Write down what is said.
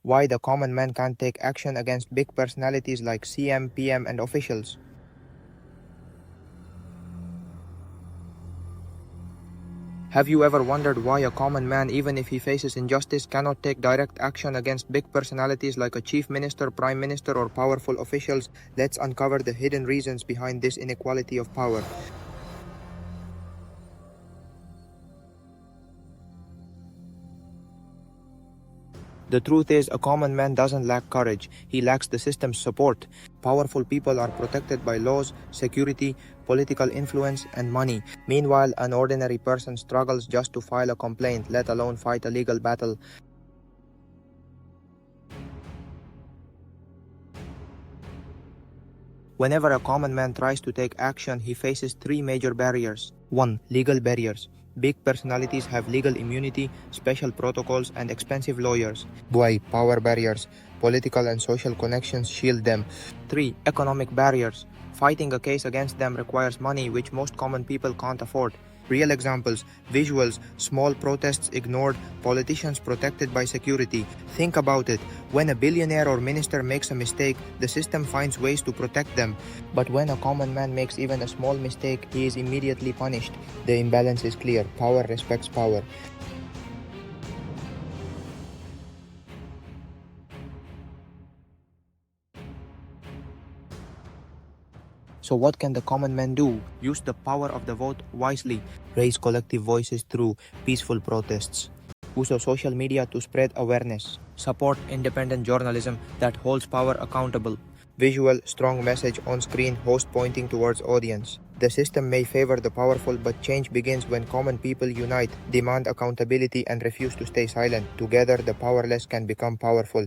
Why the common man can't take action against big personalities like CM, PM, and officials. Have you ever wondered why a common man, even if he faces injustice, cannot take direct action against big personalities like a chief minister, prime minister, or powerful officials? Let's uncover the hidden reasons behind this inequality of power. The truth is, a common man doesn't lack courage. He lacks the system's support. Powerful people are protected by laws, security, political influence, and money. Meanwhile, an ordinary person struggles just to file a complaint, let alone fight a legal battle. Whenever a common man tries to take action, he faces three major barriers. 1. Legal barriers. Big personalities have legal immunity, special protocols, and expensive lawyers. 2. Power barriers. Political and social connections shield them. 3. Economic barriers. Fighting a case against them requires money which most common people can't afford. Real examples, visuals, small protests ignored, politicians protected by security. Think about it. When a billionaire or minister makes a mistake, the system finds ways to protect them. But when a common man makes even a small mistake, he is immediately punished. The imbalance is clear. Power respects power. So what can the common man do? Use the power of the vote wisely. Raise collective voices through peaceful protests. Use social media to spread awareness. Support independent journalism that holds power accountable. Visual, strong message on screen, host pointing towards audience. The system may favor the powerful, but change begins when common people unite, demand accountability, and refuse to stay silent. Together, the powerless can become powerful.